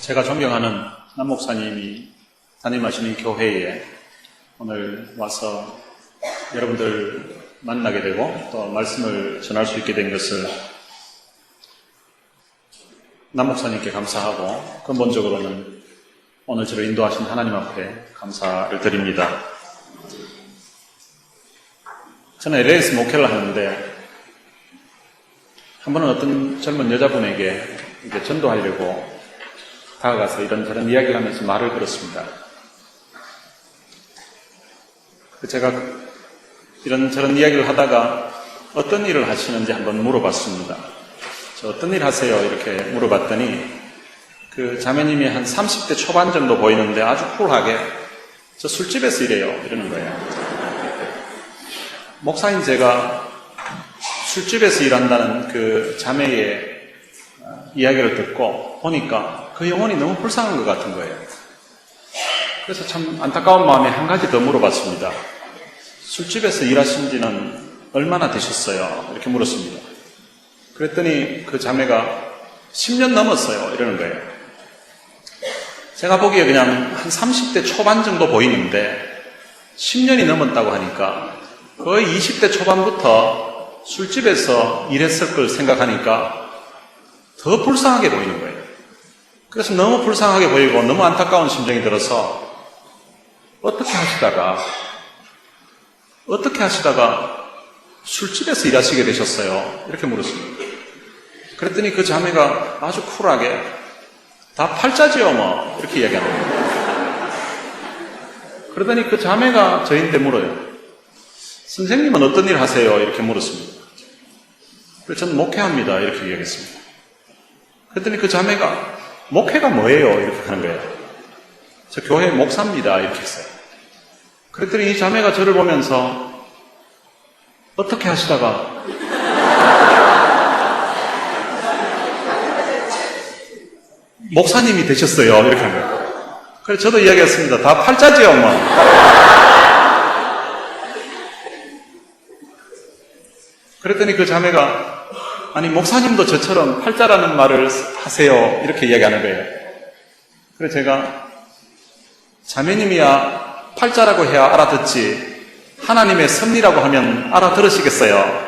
제가 존경하는 남 목사님이 담임하시는 교회에 오늘 와서 여러분들 만나게 되고 또 말씀을 전할 수 있게 된 것을 남 목사님께 감사하고 근본적으로는 오늘 저를 인도하신 하나님 앞에 감사를 드립니다. 저는 LA에서 목회를 하는데 한 번은 어떤 젊은 여자분에게 이제 전도하려고 다가가서 이런저런 이야기를 하면서 말을 걸었습니다. 제가 이런저런 이야기를 하다가 어떤 일을 하시는지 한번 물어봤습니다. 저 어떤 일 하세요? 이렇게 물어봤더니 그 자매님이 한 30대 초반 정도 보이는데 아주 쿨하게 저 술집에서 일해요. 이러는 거예요. 목사인 제가 술집에서 일한다는 그 자매의 이야기를 듣고 보니까 그 영혼이 너무 불쌍한 것 같은 거예요. 그래서 참 안타까운 마음에 한 가지 더 물어봤습니다. 술집에서 일하신 지는 얼마나 되셨어요? 이렇게 물었습니다. 그랬더니 그 자매가 10년 넘었어요. 이러는 거예요. 제가 보기에 그냥 한 30대 초반 정도 보이는데 10년이 넘었다고 하니까 거의 20대 초반부터 술집에서 일했을 걸 생각하니까 더 불쌍하게 보이는 거예요. 그래서 너무 불쌍하게 보이고 너무 안타까운 심정이 들어서 어떻게 하시다가 술집에서 일하시게 되셨어요? 이렇게 물었습니다. 그랬더니 그 자매가 아주 쿨하게 다 팔자지요 뭐 이렇게 이야기하는 거예요. 그러더니 그 자매가 저희한테 물어요. 선생님은 어떤 일 하세요? 이렇게 물었습니다. 그래서 저는 목회합니다. 이렇게 이야기했습니다. 그랬더니 그 자매가 목회가 뭐예요? 이렇게 하는 거예요. 저 교회 목사입니다. 이렇게 했어요. 그랬더니 이 자매가 저를 보면서 어떻게 하시다가 목사님이 되셨어요. 이렇게 하는 거예요. 그래서 저도 이야기했습니다. 다 팔자지요 뭐. 그랬더니 그 자매가 아니 목사님도 저처럼 팔자라는 말을 하세요. 이렇게 이야기하는 거예요. 그래서 제가 자매님이야 팔자라고 해야 알아듣지 하나님의 섭리라고 하면 알아들으시겠어요?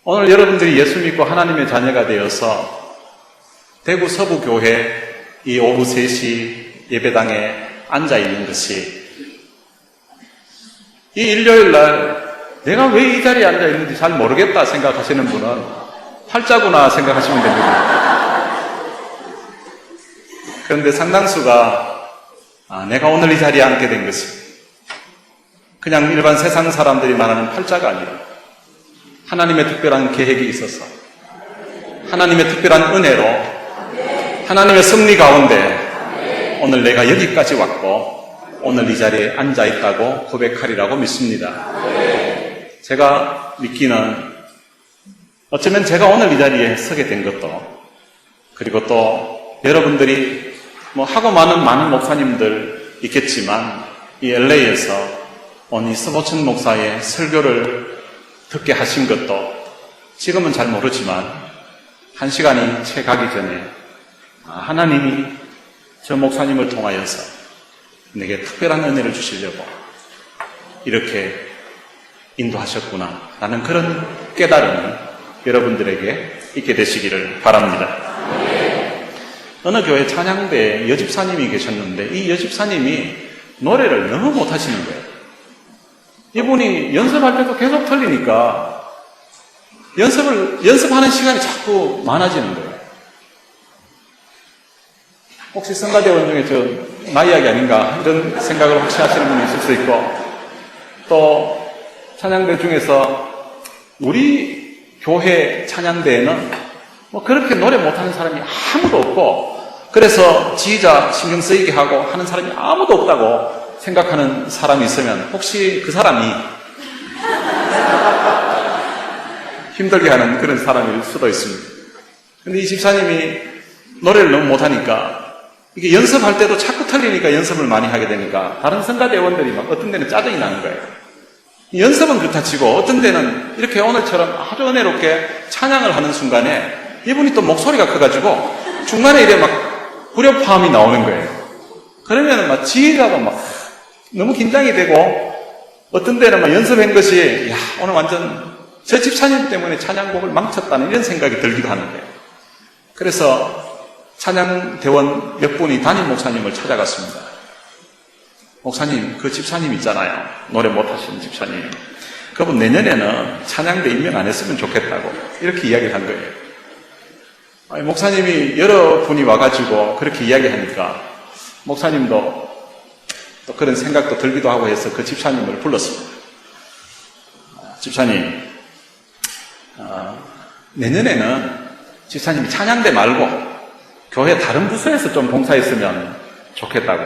오늘 여러분들이 예수 믿고 하나님의 자녀가 되어서 대구 서부교회 이 오후 3시 예배당에 앉아있는 것이 이 일요일날 내가 왜 이 자리에 앉아있는지 잘 모르겠다 생각하시는 분은 팔자구나 생각하시면 됩니다. 그런데 상당수가 내가 오늘 이 자리에 앉게 된 것은 그냥 일반 세상 사람들이 말하는 팔자가 아니라 하나님의 특별한 계획이 있어서 하나님의 특별한 은혜로 하나님의 섭리 가운데 오늘 내가 여기까지 왔고 오늘 이 자리에 앉아있다고 고백하리라고 믿습니다. 제가 믿기는 어쩌면 제가 오늘 이 자리에 서게 된 것도 그리고 또 여러분들이 하고 많은 목사님들 있겠지만 이 LA에서 오늘 서보천 목사의 설교를 듣게 하신 것도 지금은 잘 모르지만 한 시간이 채 가기 전에 하나님이 저 목사님을 통하여서 내게 특별한 은혜를 주시려고 이렇게 인도하셨구나 라는 그런 깨달음이 여러분들에게 있게 되시기를 바랍니다. 어느 교회 찬양대에 여집사님이 계셨는데 이 여집사님이 노래를 너무 못하시는 거예요. 이분이 연습할 때도 계속 틀리니까 연습하는 시간이 자꾸 많아지는 거예요. 혹시 성가대원 중에 저 나 이야기 아닌가 이런 생각을 혹시 하시는 분이 있을 수 있고 또 찬양대 중에서 우리 교회 찬양대에는 그렇게 노래 못하는 사람이 아무도 없고 그래서 지휘자 신경 쓰이게 하고 하는 사람이 아무도 없다고 생각하는 사람이 있으면 혹시 그 사람이 힘들게 하는 그런 사람일 수도 있습니다. 근데 이 집사님이 노래를 너무 못하니까 이게 연습할 때도 자꾸 틀리니까 연습을 많이 하게 되니까 다른 성가대원들이 어떤 데는 짜증이 나는 거예요. 연습은 그렇다 치고 어떤 데는 이렇게 오늘처럼 아주 은혜롭게 찬양을 하는 순간에 이분이 또 목소리가 커가지고 중간에 이래 막 불협화음이 나오는 거예요. 그러면 막 지휘자도 막 너무 긴장이 되고 어떤 데는 막 연습한 것이 야 오늘 완전 저 집사님 때문에 찬양곡을 망쳤다는 이런 생각이 들기도 하는 거예요. 그래서 찬양대원 몇 분이 담임 목사님을 찾아갔습니다. 목사님, 그 집사님 있잖아요. 노래 못하시는 집사님. 그분 내년에는 찬양대 임명 안 했으면 좋겠다고 이렇게 이야기를 한 거예요. 아니, 목사님이 여러 분이 와가지고 그렇게 이야기하니까 목사님도 또 그런 생각도 들기도 하고 해서 그 집사님을 불렀습니다. 집사님, 내년에는 집사님이 찬양대 말고 교회 다른 부서에서 좀 봉사했으면 좋겠다고.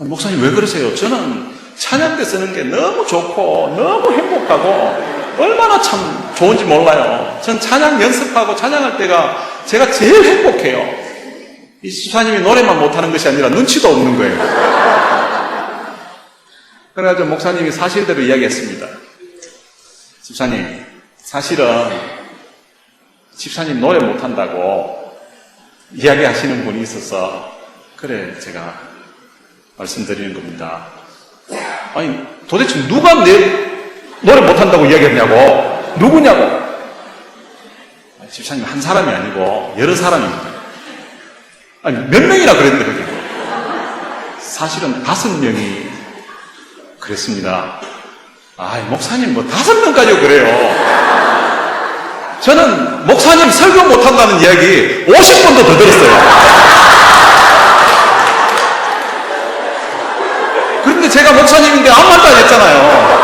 아니, 목사님 왜 그러세요? 저는 찬양대 쓰는 게 너무 좋고 너무 행복하고 얼마나 참 좋은지 몰라요. 전 찬양 연습하고 찬양할 때가 제가 제일 행복해요. 이 집사님이 노래만 못하는 것이 아니라 눈치도 없는 거예요. 그래가지고 목사님이 사실대로 이야기했습니다. 집사님, 사실은 집사님 노래 못한다고 이야기하시는 분이 있어서 그래 제가 말씀드리는 겁니다. 아니 도대체 누가 내 노래 못한다고 이야기했냐고. 누구냐고. 집사님 한 사람이 아니고 여러 사람입니다. 아니 몇 명이나 그랬는데 그게 사실은 5명이 그랬습니다. 아 목사님 뭐 5명까지 그래요. 저는 목사님 설교 못한다는 이야기 50번도 더 들었어요. 그런데 제가 목사님인데 아무 말도 안 했잖아요.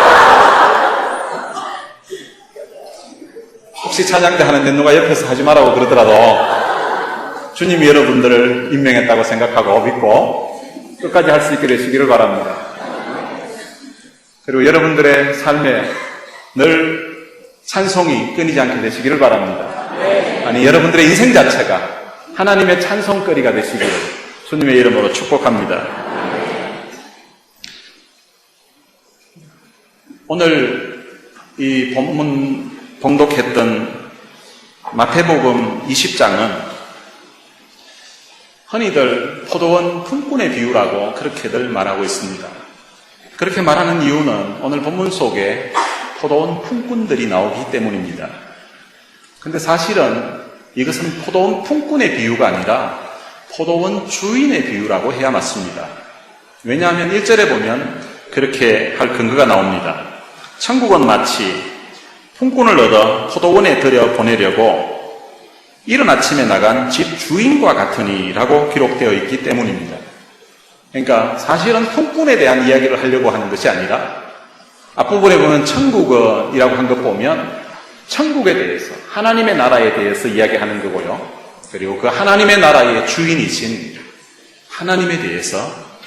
혹시 찬양대 하는데 누가 옆에서 하지 말라고 그러더라도 주님이 여러분들을 임명했다고 생각하고 믿고 끝까지 할 수 있게 되시기를 바랍니다. 그리고 여러분들의 삶에 늘 찬송이 끊이지 않게 되시기를 바랍니다. 아니 여러분들의 인생 자체가 하나님의 찬송거리가 되시기를 주님의 이름으로 축복합니다. 오늘 이 본문 봉독했던 마태복음 20장은 흔히들 포도원 품꾼의 비유라고 그렇게들 말하고 있습니다. 그렇게 말하는 이유는 오늘 본문 속에 포도원 품꾼들이 나오기 때문입니다. 근데 사실은 이것은 포도원 품꾼의 비유가 아니라 포도원 주인의 비유라고 해야 맞습니다. 왜냐하면 1절에 보면 그렇게 할 근거가 나옵니다. 천국은 마치 품꾼을 얻어 포도원에 들여보내려고 이른 아침에 나간 집 주인과 같으니라고 기록되어 있기 때문입니다. 그러니까 사실은 품꾼에 대한 이야기를 하려고 하는 것이 아니라 앞부분에 보면 천국이라고 한 것 보면 천국에 대해서 하나님의 나라에 대해서 이야기하는 거고요. 그리고 그 하나님의 나라의 주인이신 하나님에 대해서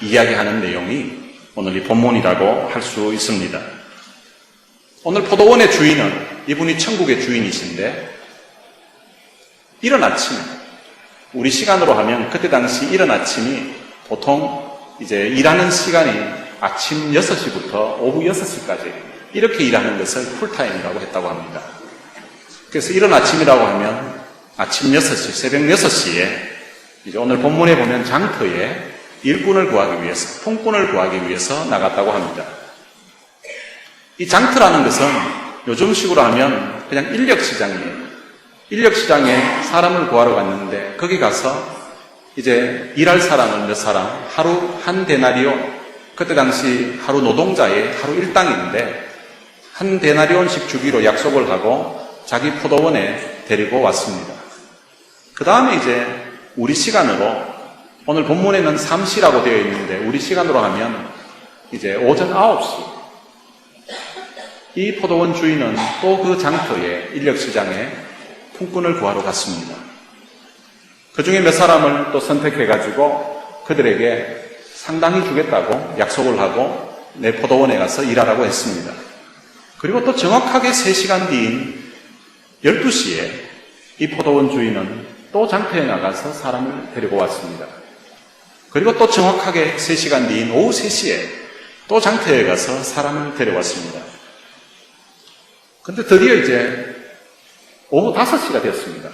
이야기하는 내용이 오늘 이 본문이라고 할 수 있습니다. 오늘 포도원의 주인은 이분이 천국의 주인이신데 이른 아침에 우리 시간으로 하면 그때 당시 이른 아침이 보통 이제 일하는 시간이 아침 6시부터 오후 6시까지 이렇게 일하는 것을 풀타임이라고 했다고 합니다. 그래서 이른 아침이라고 하면 아침 6시, 새벽 6시에 이제 오늘 본문에 보면 장터에 일꾼을 구하기 위해서, 품꾼을 구하기 위해서 나갔다고 합니다. 이 장터라는 것은 요즘식으로 하면 그냥 인력시장이에요. 인력시장에 사람을 구하러 갔는데 거기 가서 이제 일할 사람을 몇 사람, 하루 한 데나리온, 그때 당시 하루 노동자의 하루 일당인데 한 데나리온씩 주기로 약속을 하고 자기 포도원에 데리고 왔습니다. 그 다음에 이제 우리 시간으로 오늘 본문에는 3시라고 되어 있는데 우리 시간으로 하면 이제 오전 9시 이 포도원 주인은 또 그 장터에 인력시장에 품꾼을 구하러 갔습니다. 그 중에 몇 사람을 또 선택해가지고 그들에게 상당히 주겠다고 약속을 하고 내 포도원에 가서 일하라고 했습니다. 그리고 또 정확하게 3시간 뒤인 12시에 이 포도원 주인은 또 장터에 나가서 사람을 데리고 왔습니다. 그리고 또 정확하게 3시간 뒤인 오후 3시에 또 장터에 가서 사람을 데려왔습니다. 근데 드디어 이제 오후 5시가 됐습니다.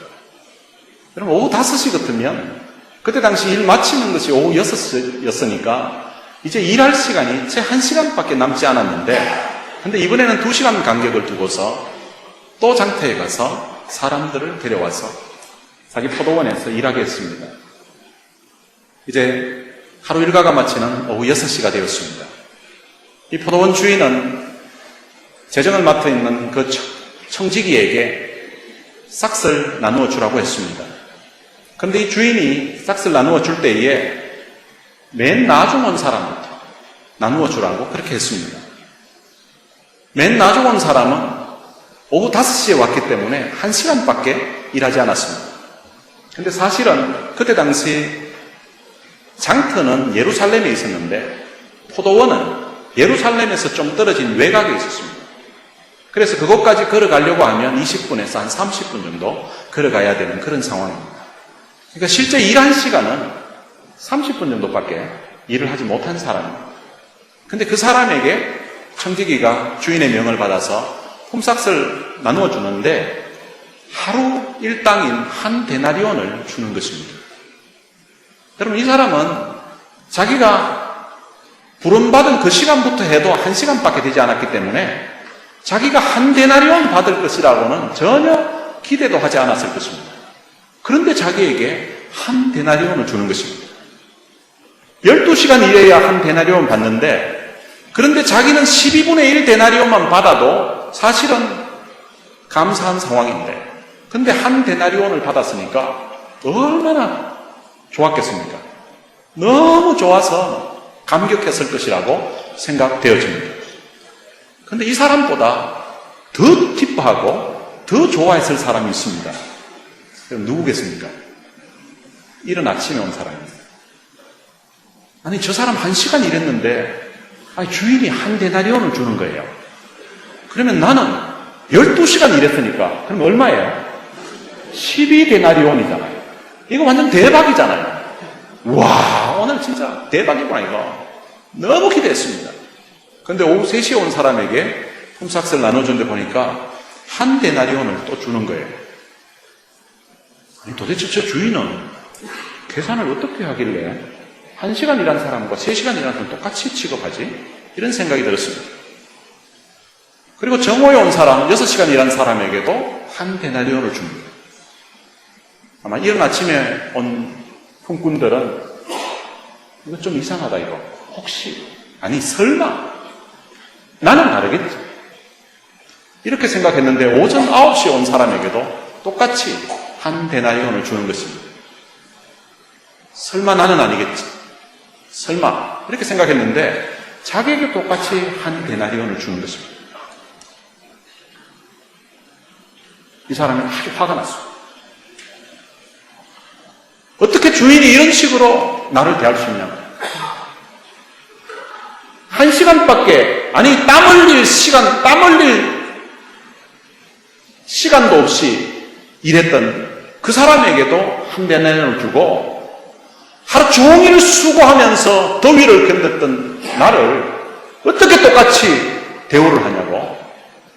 여러분, 오후 5시 같으면, 그때 당시 일 마치는 것이 오후 6시였으니까, 이제 일할 시간이 채 1시간밖에 남지 않았는데, 근데 이번에는 2시간 간격을 두고서 또 장터에 가서 사람들을 데려와서 자기 포도원에서 일하게 했습니다. 이제 하루 일과가 마치는 오후 6시가 되었습니다. 이 포도원 주인은 재정을 맡아 있는 그 청지기에게 싹을 나누어 주라고 했습니다. 그런데 이 주인이 싹을 나누어 줄 때에 맨 나중 온 사람부터 나누어 주라고 그렇게 했습니다. 맨 나중 온 사람은 오후 5시에 왔기 때문에 1시간밖에 일하지 않았습니다. 근데 사실은 그때 당시 장터는 예루살렘에 있었는데 포도원은 예루살렘에서 좀 떨어진 외곽에 있었습니다. 그래서 그곳까지 걸어가려고 하면 20분에서 한 30분 정도 걸어가야 되는 그런 상황입니다. 그러니까 실제 일한 시간은 30분 정도밖에 일을 하지 못한 사람입니다. 근데 그 사람에게 청지기가 주인의 명을 받아서 품삯을 나누어 주는데 하루 일당인 한 데나리온을 주는 것입니다. 여러분, 이 사람은 자기가 부름받은 그 시간부터 해도 1시간밖에 되지 않았기 때문에 자기가 한 데나리온 받을 것이라고는 전혀 기대도 하지 않았을 것입니다. 그런데 자기에게 한 데나리온을 주는 것입니다. 12시간 일해야 한 데나리온 받는데, 그런데 자기는 12분의 1 데나리온만 받아도 사실은 감사한 상황인데, 근데 한 데나리온을 받았으니까 얼마나 좋았겠습니까? 너무 좋아서 감격했을 것이라고 생각되어집니다. 그런데 이 사람보다 더 기뻐하고 더 좋아했을 사람이 있습니다. 그럼 누구겠습니까? 이른 아침에 온 사람입니다. 아니, 저 사람 1시간 일했는데 주인이 한 데나리온을 주는 거예요. 그러면 나는 12시간 일했으니까 그럼 얼마예요? 12데나리온이잖아요. 이거 완전 대박이잖아요. 와, 오늘 진짜 대박이구나 이거. 너무 기대했습니다. 그런데 오후 3시에 온 사람에게 품삯을 나눠줬는데 보니까 한 데나리온을 또 주는 거예요. 아니, 도대체 저 주인은 계산을 어떻게 하길래 1시간 일한 사람과 3시간 일한 사람 똑같이 취급하지? 이런 생각이 들었습니다. 그리고 정오에 온 사람, 6시간 일한 사람에게도 한 데나리온을 줍니다. 아마 이른 아침에 온 품꾼들은 이거 좀 이상하다 이거. 혹시, 아니 설마 나는 다르겠지. 이렇게 생각했는데 오전 9시에 온 사람에게도 똑같이 한 데나리온을 주는 것입니다. 설마 나는 아니겠지. 설마 이렇게 생각했는데 자기에게 똑같이 한 데나리온을 주는 것입니다. 이 사람이 아주 화가 났습니다. 어떻게 주인이 이런 식으로 나를 대할 수 있냐? 1시간밖에, 아니 땀 흘릴 시간도 없이 일했던 그 사람에게도 한 데나리온을 주고 하루 종일 수고하면서 더위를 견뎠던 나를 어떻게 똑같이 대우를 하냐고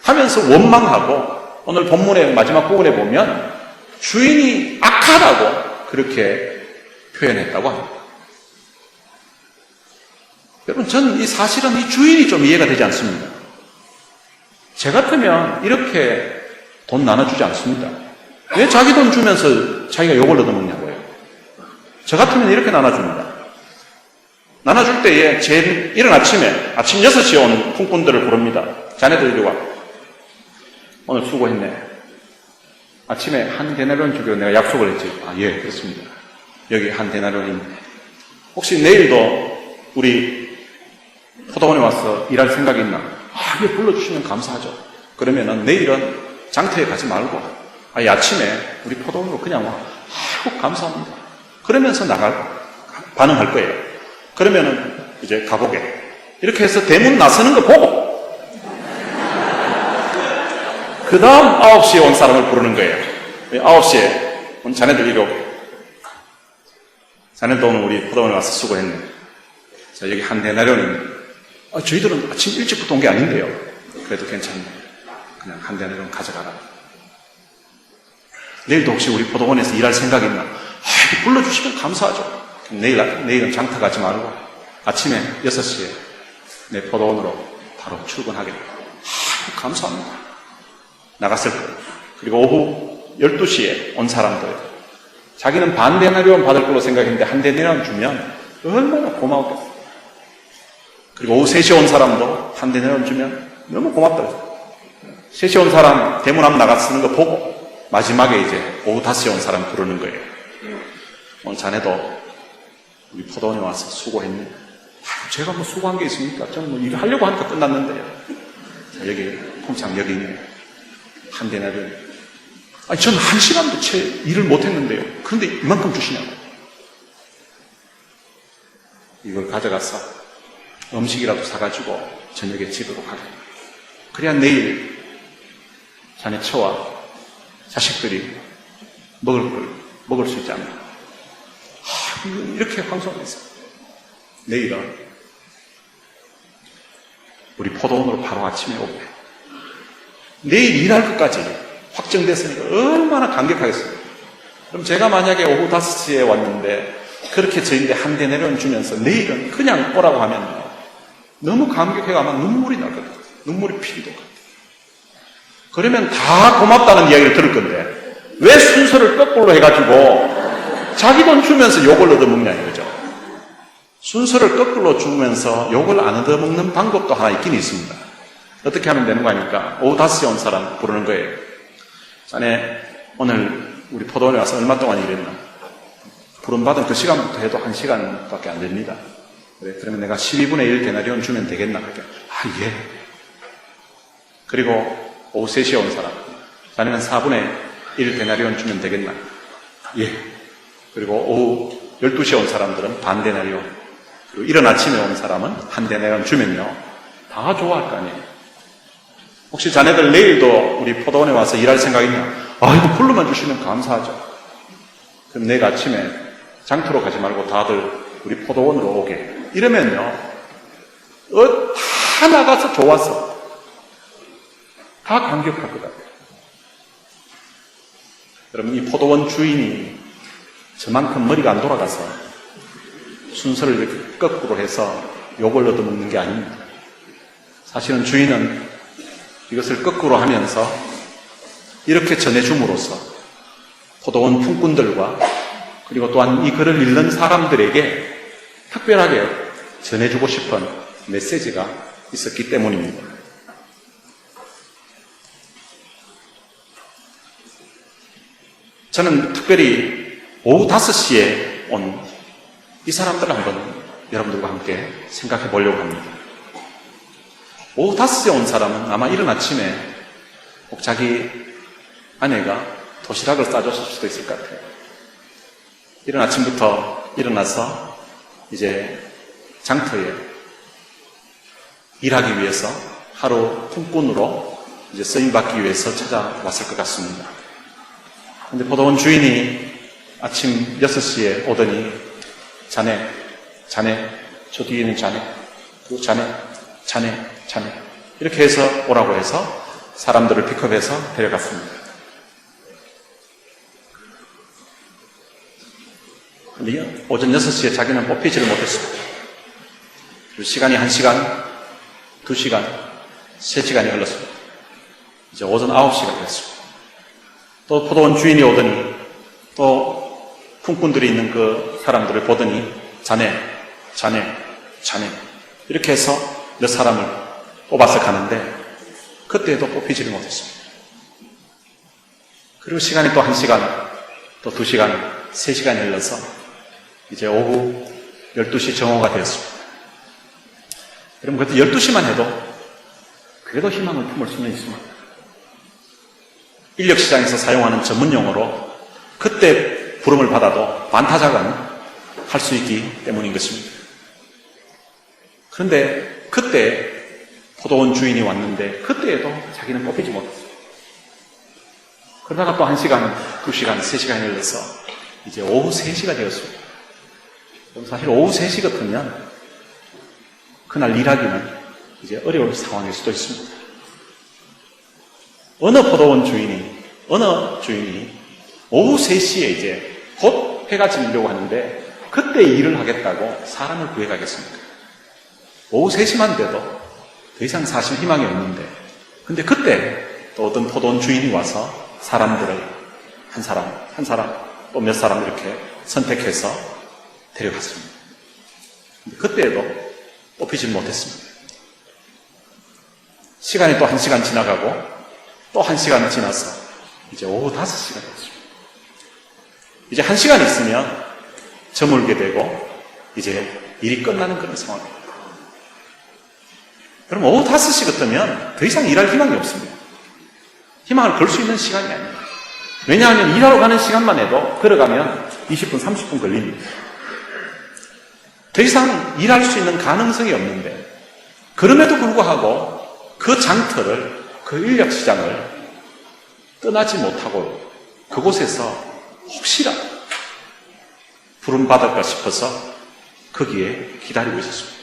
하면서 원망하고, 오늘 본문의 마지막 부분에 보면 주인이 악하다고 그렇게 표현했다고 합니다. 여러분, 저는 사실은 이 주인이 좀 이해가 되지 않습니다. 제 같으면 이렇게 돈 나눠주지 않습니다. 왜 자기 돈 주면서 자기가 욕을 얻어먹냐고요. 저 같으면 이렇게 나눠줍니다. 나눠줄 때에 제일 이른 아침에 아침 6시에 온 품꾼들을 부릅니다. 자네들 이리 와. 오늘 수고했네. 아침에 한 데나리온 주기로 내가 약속을 했지. 아, 예, 그렇습니다. 여기 한 데나리온인데 혹시 내일도 우리 포도원에 와서 일할 생각이 있나? 아, 예, 불러주시면 감사하죠. 그러면은 내일은 장터에 가지 말고 아침에 우리 포도원으로 그냥 와. 아이고, 감사합니다. 그러면서 반응할 거예요. 그러면은 이제 가보게. 이렇게 해서 대문 나서는 거 보고 그 다음 9시에 온 사람을 부르는 거예요. 9시에 온 자네들 이리 오게. 자네도 오늘 우리 포도원에 와서 수고했네. 자, 여기 한 데나리온입니다. 저희들은 아침 일찍부터 온 게 아닌데요. 그래도 괜찮네. 그냥 한 데나리온 가져가라. 내일도 혹시 우리 포도원에서 일할 생각이 있나? 불러주시면 감사하죠. 내일은 장터 가지 말고 아침에 6시에 내 포도원으로 바로 출근하겠다. 감사합니다. 나갔을 거예요. 그리고 오후 12시에 온 사람들, 자기는 반 데나리온 받을 걸로 생각했는데 한 데나리온 주면 얼마나 고마웠겠어요. 그리고 오후 3시에 온 사람도 한 데나리온 주면 너무 고맙더라고요. 3시에 온 사람 대문 앞 나가 쓰는 거 보고 마지막에 이제 오후 5시에 온 사람 부르는 거예요. 오늘 자네도 우리 포도원에 와서 수고했니? 제가 뭐 수고한 게 있습니까? 저는 뭐 일을 하려고 하니까 끝났는데요. 자, 여기 통장 여기 있네. 한 데나리온. 아니 저는 1시간도 채 일을 못했는데요. 그런데 이만큼 주시냐고. 이걸 가져가서 음식이라도 사가지고 저녁에 집으로 가게. 그래야 내일 자네 처와 자식들이 먹을 수 있지 않나. 이렇게 황송했어요. 내일은 우리 포도원으로 바로 아침에 오고 내일 일할 것까지 확정됐으니까 얼마나 감격하겠어요. 그럼 제가 만약에 오후 5시에 왔는데 그렇게 저인데 한 데나리온 주면서 내일은 그냥 오라고 하면 너무 감격해가 아마 눈물이 날 것 같아요. 눈물이 피리도 같아요. 그러면 다 고맙다는 이야기를 들을 건데 왜 순서를 거꾸로 해가지고 자기 돈 주면서 욕을 얻어먹냐 이거죠. 순서를 거꾸로 주면서 욕을 안 얻어먹는 방법도 하나 있긴 있습니다. 어떻게 하면 되는 거 아닙니까? 오후 5시에 온 사람 부르는 거예요. 자네 오늘 우리 포도원에 와서 얼마 동안 일했나? 부름받은 그 시간부터 해도 1시간밖에 안 됩니다. 그래, 그러면 내가 12분의 1 데나리온 주면 되겠나? 그렇게. 예. 그리고 오후 3시에 온 사람. 자네는 4분의 1 데나리온 주면 되겠나? 예. 그리고 오후 12시에 온 사람들은 반 데나리온. 그리고 이른 아침에 온 사람은 한 데나리온 주면요. 다 좋아할 거 아니에요. 혹시 자네들 내일도 우리 포도원에 와서 일할 생각 있냐? 이거 불러만 주시면 감사하죠. 그럼 내일 아침에 장터로 가지 말고 다들 우리 포도원으로 오게. 이러면요. 다 나가서 좋아서 다 감격할 것 같아요. 여러분, 이 포도원 주인이 저만큼 머리가 안 돌아가서 순서를 이렇게 거꾸로 해서 욕을 얻어먹는 게 아닙니다. 사실은 주인은 이것을 거꾸로 하면서 이렇게 전해줌으로써 포도원 품꾼들과 그리고 또한 이 글을 읽는 사람들에게 특별하게 전해주고 싶은 메시지가 있었기 때문입니다. 저는 특별히 오후 5시에 온 이 사람들을 한번 여러분들과 함께 생각해 보려고 합니다. 오후 5시에 온 사람은 아마 이른 아침에 꼭 자기 아내가 도시락을 싸줬을 수도 있을 것 같아요. 이른 아침부터 일어나서 이제 장터에 일하기 위해서 하루 품꾼으로 이제 쓰임받기 위해서 찾아왔을 것 같습니다. 근데 포도원 주인이 아침 6시에 오더니 자네, 저 뒤에 있는 자네, 그리고 자네 이렇게 해서 오라고 해서 사람들을 픽업해서 데려갔습니다. 근데 오전 6시에 자기는 뽑히지를 못했습니다. 그리고 시간이 1시간, 2시간, 3시간이 흘렀습니다. 이제 오전 9시가 됐습니다. 또 포도원 주인이 오더니 또 품꾼들이 있는 그 사람들을 보더니 자네 이렇게 해서 몇 사람을 뽑아서 가는데 그때도 뽑히지를 못했습니다. 그리고 시간이 또 1시간, 또 2시간, 3시간이 흘러서 이제 오후 12시 정오가 되었습니다. 여러분, 그때 12시만 해도 그래도 희망을 품을 수는 있습니다. 인력시장에서 사용하는 전문 용어로 그때 부름을 받아도 반타작은 할 수 있기 때문인 것입니다. 그런데 그때 포도원 주인이 왔는데 그때에도 자기는 뽑히지 못했어요. 그러다가 또 1시간, 2시간, 3시간이 흘러서 이제 오후 3시가 되었습니다. 사실 오후 3시 같으면 그날 일하기는 이제 어려울 상황일 수도 있습니다. 어느 포도원 주인이 오후 3시에 이제 곧 해가 지려고 하는데 그때 일을 하겠다고 사람을 구해가겠습니까? 오후 3시만 돼도 더 이상 사실 희망이 없는데, 근데 그때 또 어떤 포도원 주인이 와서 사람들을 한 사람 또 몇 사람 이렇게 선택해서 데려갔습니다. 근데 그때에도 뽑히지 못했습니다. 시간이 또 1시간 지나가고 또 1시간 지나서 이제 오후 5시가 됐습니다. 이제 1시간 있으면 저물게 되고 이제 일이 끝나는 그런 상황입니다. 그럼 오후 5시 같으면 더 이상 일할 희망이 없습니다. 희망을 걸 수 있는 시간이 아닙니다. 왜냐하면 일하러 가는 시간만 해도 걸어가면 20분, 30분 걸립니다. 더 이상 일할 수 있는 가능성이 없는데, 그럼에도 불구하고 그 장터를, 그 인력시장을 떠나지 못하고 그곳에서 혹시라도 부름받을까 싶어서 거기에 기다리고 있었습니다.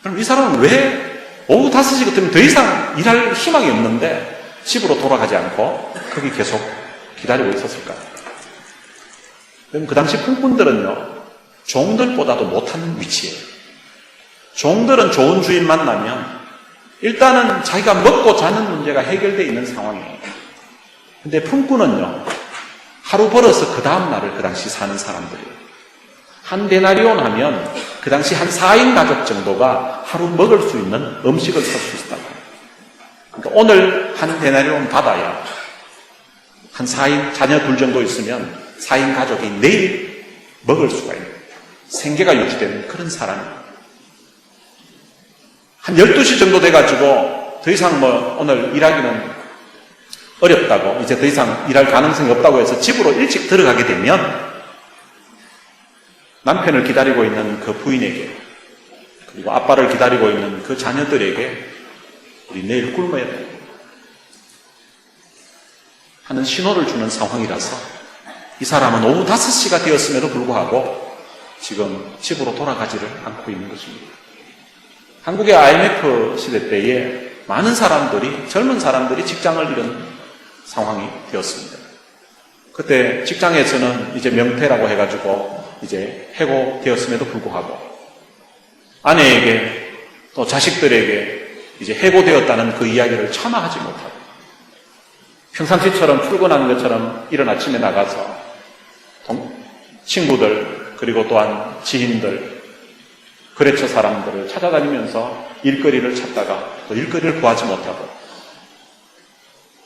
그럼 이 사람은 왜 오후 5시 같으면 더 이상 일할 희망이 없는데 집으로 돌아가지 않고 거기 계속 기다리고 있었을까요? 그럼 그 당시 품꾼들은요, 종들보다도 못한 위치예요. 종들은 좋은 주인 만나면 일단은 자기가 먹고 자는 문제가 해결되어 있는 상황이에요. 근데 품꾼은요, 하루 벌어서 그 다음 날을 그 당시 사는 사람들이에요. 한 데나리온 하면 그 당시 한 4인 가족 정도가 하루 먹을 수 있는 음식을 살 수 있다고 해요. 그러니까 오늘 한 데나리온 받아야 한 4인, 자녀 둘 정도 있으면 4인 가족이 내일 먹을 수가 있는, 생계가 유지되는 그런 사람이에요. 한 12시 정도 돼가지고 더 이상 오늘 일하기는 어렵다고, 이제 더 이상 일할 가능성이 없다고 해서 집으로 일찍 들어가게 되면 남편을 기다리고 있는 그 부인에게, 그리고 아빠를 기다리고 있는 그 자녀들에게 우리 내일 굶어야 돼 하는 신호를 주는 상황이라서 이 사람은 오후 5시가 되었음에도 불구하고 지금 집으로 돌아가지를 않고 있는 것입니다. 한국의 IMF 시대 때에 많은 사람들이, 젊은 사람들이 직장을 잃은 상황이 되었습니다. 그때 직장에서는 이제 명퇴라고 해가지고 이제 해고되었음에도 불구하고 아내에게 또 자식들에게 이제 해고되었다는 그 이야기를 참아하지 못하고 평상시처럼 출근하는 것처럼 이른 아침에 나가서 친구들, 그리고 또한 지인들, 거래처 사람들을 찾아다니면서 일거리를 찾다가 또 일거리를 구하지 못하고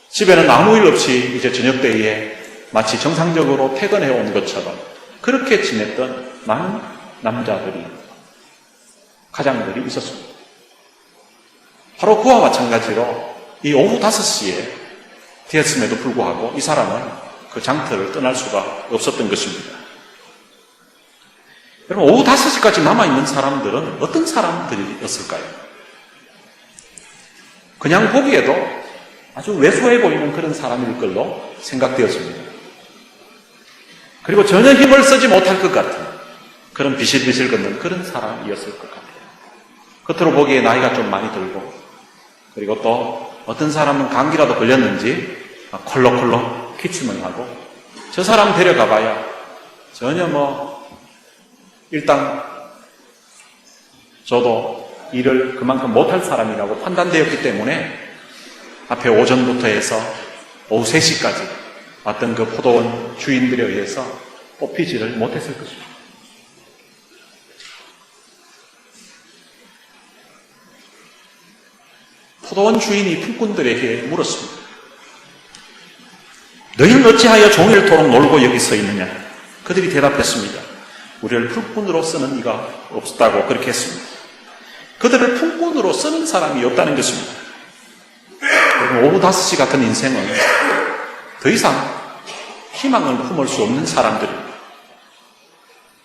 집에는 아무 일 없이 이제 저녁 때에 마치 정상적으로 퇴근해 온 것처럼 그렇게 지냈던 많은 남자들이, 가장들이 있었습니다. 바로 그와 마찬가지로 이 오후 5시에 되었음에도 불구하고 이 사람은 그 장터를 떠날 수가 없었던 것입니다. 여러분, 오후 5시까지 남아있는 사람들은 어떤 사람들이었을까요? 그냥 보기에도 아주 왜소해 보이는 그런 사람일 걸로 생각되었습니다. 그리고 전혀 힘을 쓰지 못할 것 같은 그런 비실비실 걷는 그런 사람이었을 것 같아요. 겉으로 보기에 나이가 좀 많이 들고, 그리고 또 어떤 사람은 감기라도 걸렸는지 콜록콜록 기침을 하고, 저 사람 데려가 봐야 전혀 일단 저도 일을 그만큼 못할 사람이라고 판단되었기 때문에 앞에 오전부터 해서 오후 3시까지 왔던 그 포도원 주인들에 의해서 뽑히지를 못했을 것입니다. 포도원 주인이 품꾼들에게 물었습니다. 너희는 어찌하여 종일토록 놀고 여기 서 있느냐? 그들이 대답했습니다. 우리를 품꾼으로 쓰는 이가 없다고 그렇게 했습니다. 그들을 품꾼으로 쓰는 사람이 없다는 것입니다. 오후 5시 같은 인생은 더 이상 희망을 품을 수 없는 사람들입니다.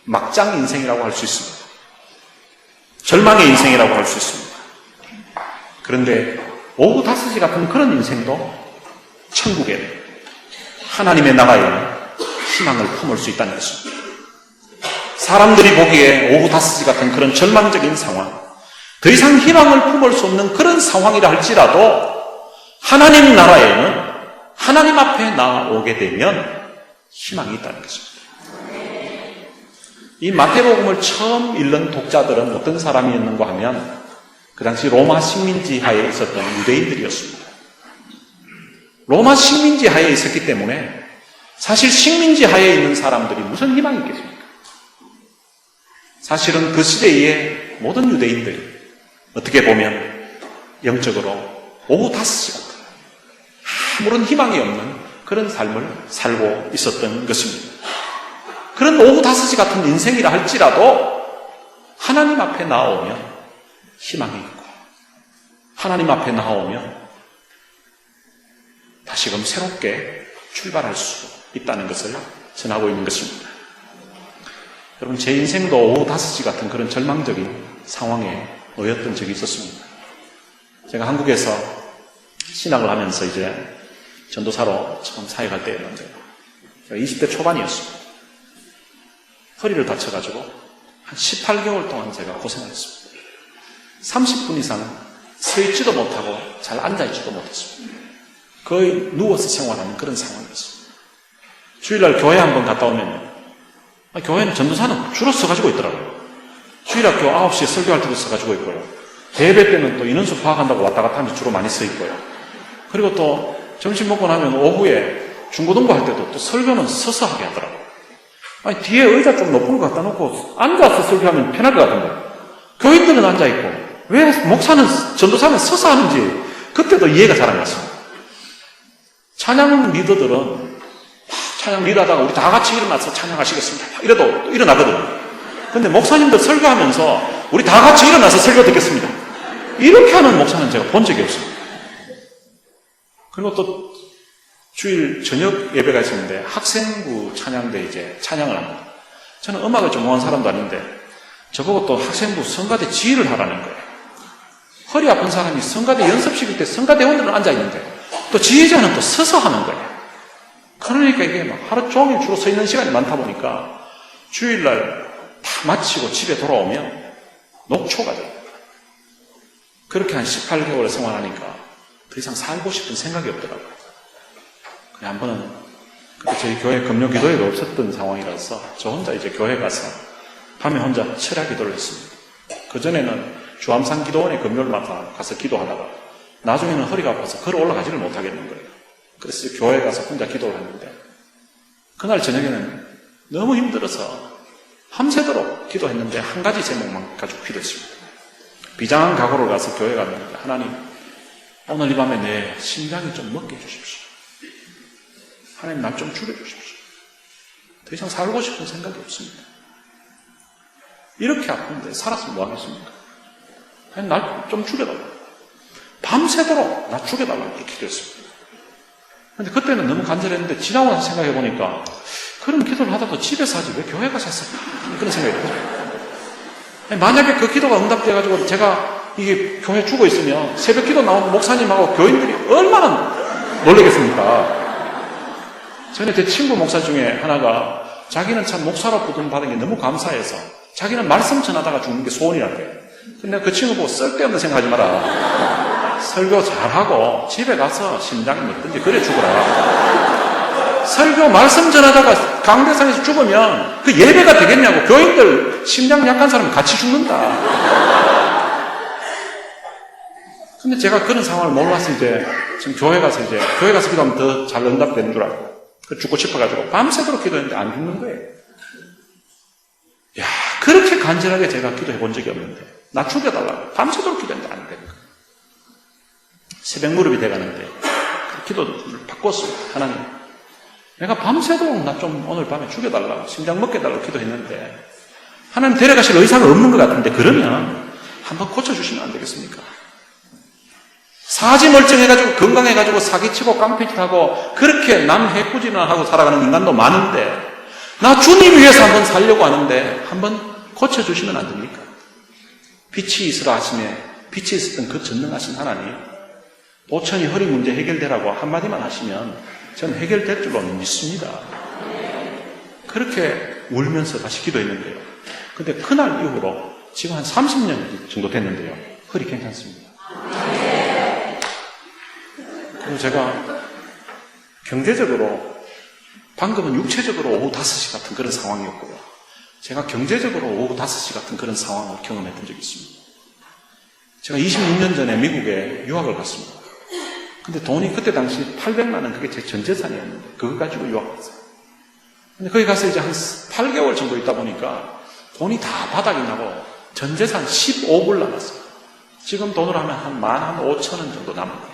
막장 인생이라고 할 수 있습니다. 절망의 인생이라고 할 수 있습니다. 그런데 오후 5시 같은 그런 인생도 천국에 하나님의 나라에는 희망을 품을 수 있다는 것입니다. 사람들이 보기에 오후 5시 같은 그런 절망적인 상황, 더 이상 희망을 품을 수 없는 그런 상황이라 할지라도 하나님 나라에는 하나님 앞에 나오게 되면 희망이 있다는 것입니다. 이 마태복음을 처음 읽는 독자들은 어떤 사람이었는가 하면 그 당시 로마 식민지 하에 있었던 유대인들이었습니다. 로마 식민지 하에 있었기 때문에 사실 식민지 하에 있는 사람들이 무슨 희망이 있겠습니까? 사실은 그 시대의 모든 유대인들이 어떻게 보면 영적으로 오후 5시간 아무런 희망이 없는 그런 삶을 살고 있었던 것입니다. 그런 오후 5시 같은 인생이라 할지라도 하나님 앞에 나오면 희망이 있고 하나님 앞에 나오면 다시금 새롭게 출발할 수 있다는 것을 전하고 있는 것입니다. 여러분, 제 인생도 오후 5시 같은 그런 절망적인 상황에 놓였던 적이 있었습니다. 제가 한국에서 신학을 하면서 이제 전도사로 처음 사역할 때였는데 제가 20대 초반이었습니다. 허리를 다쳐가지고 한 18개월 동안 제가 고생을 했습니다. 30분 이상 서 있지도 못하고 잘 앉아있지도 못했습니다. 거의 누워서 생활하는 그런 상황이었습니다. 주일날 교회 한번 갔다 오면 교회는 전도사는 주로 서가지고 있더라고요. 주일학교 9시에 설교할 때도 서가지고 있고요. 예배 때는 또 인원수 파악한다고 왔다 갔다 하면서 주로 많이 서 있고요. 그리고 또 점심 먹고 나면 오후에 중고등부 할 때도 또 설교는 서서 하게 하더라고요. 아니, 뒤에 의자 좀 높은 거 갖다 놓고 앉아서 설교하면 편할 것 같은데 교인들은 앉아있고 왜 목사는, 전도사는 서서 하는지 그때도 이해가 잘 안 갔습니다. 찬양 리더들은 찬양 리더하다가 우리 다 같이 일어나서 찬양하시겠습니다. 이래도 또 일어나거든요. 근데 목사님들 설교하면서 우리 다 같이 일어나서 설교 듣겠습니다. 이렇게 하는 목사는 제가 본 적이 없습니다. 그리고 또 주일 저녁 예배가 있었는데 학생부 찬양대 이제 찬양을 합니다. 저는 음악을 전공한 사람도 아닌데 저보고 또 학생부 성가대 지휘를 하라는 거예요. 허리 아픈 사람이 성가대 연습시킬 때 성가대원들은 앉아있는데 또 지휘자는 또 서서 하는 거예요. 그러니까 이게 막 하루 종일 주로 서 있는 시간이 많다 보니까 주일날 다 마치고 집에 돌아오면 녹초가 돼요. 그렇게 한 18개월 생활하니까 더 이상 살고 싶은 생각이 없더라고요. 한 번은 그때 저희 교회 금요 기도회가 없었던 상황이라서 저 혼자 이제 교회 가서 밤에 혼자 철야 기도를 했습니다. 그전에는 주암산 기도원에 금요일마다 가서 기도하다가 나중에는 허리가 아파서 걸어 올라가지를 못하겠는 거예요. 그래서 교회에 가서 혼자 기도를 했는데 그날 저녁에는 너무 힘들어서 밤새도록 기도했는데 한 가지 제목만 가지고 기도했습니다. 비장한 각오를 가서 교회 갔는데 하나님, 오늘 이 밤에 내 심장이 좀 먹게 해주십시오. 하나님, 날 좀 죽여주십시오. 더 이상 살고 싶은 생각이 없습니다. 이렇게 아픈데 살았으면 뭐 하겠습니까? 하나님, 날 좀 죽여달라고. 밤새도록 나 죽여달라고 그렇게 기도했습니다. 근데 그때는 너무 간절했는데 지나고 나서 생각해보니까 그런 기도를 하다도 집에서 하지 왜 교회 가서 했을까? 그런 생각이 들어요. 만약에 그 기도가 응답돼가지고 제가 이게 교회 죽어 있으면 새벽 기도 나오는 목사님하고 교인들이 얼마나 놀라겠습니까? 전에 제 친구 목사 중에 하나가 자기는 참 목사로 부름 받은 게 너무 감사해서 자기는 말씀 전하다가 죽는 게 소원이란대요. 근데 그 친구 보고 쓸데없는 생각하지 마라. 설교 잘하고 집에 가서 심장이 먹든지 그래 죽어라. 설교 말씀 전하다가 강대상에서 죽으면 그 예배가 되겠냐고. 교인들 심장 약한 사람은 같이 죽는다. 근데 제가 그런 상황을 몰라서 이제 지금 교회 가서 기도하면 더 잘 응답되는 줄 알고 죽고 싶어가지고 밤새도록 기도했는데 안 죽는 거예요. 야, 그렇게 간절하게 제가 기도해 본 적이 없는데 나 죽여달라고 밤새도록 기도했는데 안 되는 거예요. 새벽 무렵이 돼가는데 기도를 바꿨습니다. 하나님, 내가 밤새도록 나 좀 오늘 밤에 죽여달라고 심장 먹게 해달라고 기도했는데 하나님 데려가실 의사가 없는 것 같은데 그러면 한번 고쳐주시면 안 되겠습니까? 사지 멀쩡해가지고 건강해가지고 사기치고 깡패짓하고 그렇게 남 해코지나 하고 살아가는 인간도 많은데 나 주님 위해서 한번 살려고 하는데 한번 고쳐주시면 안 됩니까? 빛이 있으라 하시며 빛이 있었던 그 전능하신 하나님, 오천이 허리 문제 해결되라고 한마디만 하시면 저는 해결될 줄로 믿습니다. 그렇게 울면서 다시 기도했는데요. 근데 그날 이후로 지금 한 30년 정도 됐는데요. 허리 괜찮습니다. 그리고 제가 경제적으로, 방금은 육체적으로 오후 5시 같은 그런 상황이었고요. 제가 경제적으로 오후 5시 같은 그런 상황을 경험했던 적이 있습니다. 제가 26년 전에 미국에 유학을 갔습니다. 근데 돈이 그때 당시 800만 원, 그게 제 전 재산이었는데 그거 가지고 유학 갔어요. 근데 거기 가서 이제 한 8개월 정도 있다 보니까 돈이 다 바닥이 나고 전 재산 15불 남았어요. 지금 돈으로 하면 한 15,000원 정도 남았어요.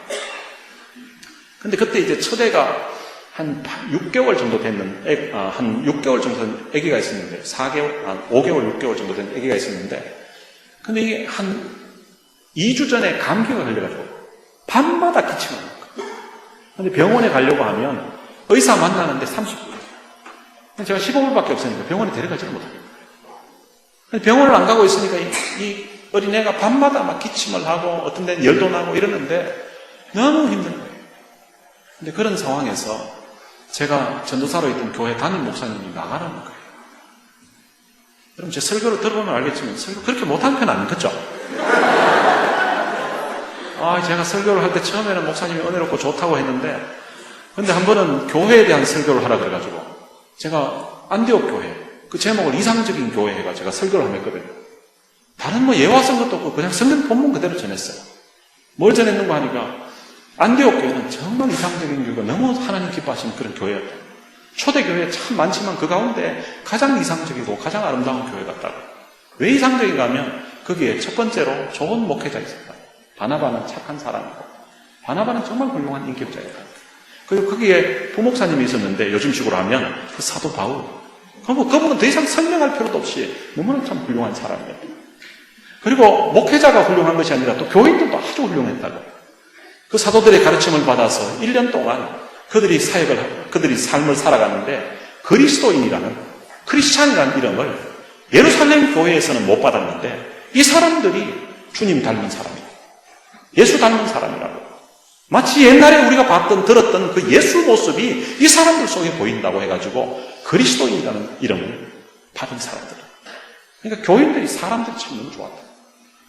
근데 그때 이제 첫애가 한 6개월 정도 됐는, 한 6개월 정도 된 아기가 있었는데, 5개월, 6개월 정도 된 아기가 있었는데, 근데 이게 한 2주 전에 감기가 걸려가지고, 밤마다 기침을 하는 거예요. 근데 병원에 가려고 하면, 의사 만나는데 30분. 제가 15불밖에 없으니까 병원에 데려가지를 못합니다. 병원을 안 가고 있으니까 이 어린애가 밤마다 막 기침을 하고, 어떤 데는 열도 나고 이러는데, 너무 힘든 거예요. 근데 그런 상황에서 제가 전도사로 있던 교회 담임 목사님이 나가라는 거예요. 여러분, 제 설교를 들어보면 알겠지만 설교 그렇게 못한 편 아니겠죠? 제가 설교를 할 때 처음에는 목사님이 은혜롭고 좋다고 했는데, 근데 한 번은 교회에 대한 설교를 하라 그래가지고 제가 안디옥 교회, 그 제목을 이상적인 교회 해가 제가 설교를 하면 했거든요. 다른 뭐 예화 쓴 것도 없고 그냥 성경 본문 그대로 전했어요. 뭘 전했는가 하니까 안디옥 교회는 정말 이상적인 교회가 너무 하나님 기뻐하시는 그런 교회였다. 초대교회 참 많지만 그 가운데 가장 이상적이고 가장 아름다운 교회 같다고. 왜 이상적인가 하면 거기에 첫 번째로 좋은 목회자 있었다. 바나바는 착한 사람이고 바나바는 정말 훌륭한 인격자였다. 그리고 거기에 부목사님이 있었는데 요즘식으로 하면 그 사도 바울. 그분은 더 이상 설명할 필요도 없이 너무나 참 훌륭한 사람이었다. 그리고 목회자가 훌륭한 것이 아니라 또 교인들도 아주 훌륭했다고. 그 사도들의 가르침을 받아서 1년 동안 그들이 삶을 살아가는데 그리스도인이라는, 크리스찬이라는 이름을 예루살렘 교회에서는 못 받았는데 이 사람들이 주님 닮은 사람이고 예수 닮은 사람이라고. 마치 옛날에 우리가 들었던 그 예수 모습이 이 사람들 속에 보인다고 해가지고 그리스도인이라는 이름을 받은 사람들. 그러니까 교인들이 사람들이 참 너무 좋았다.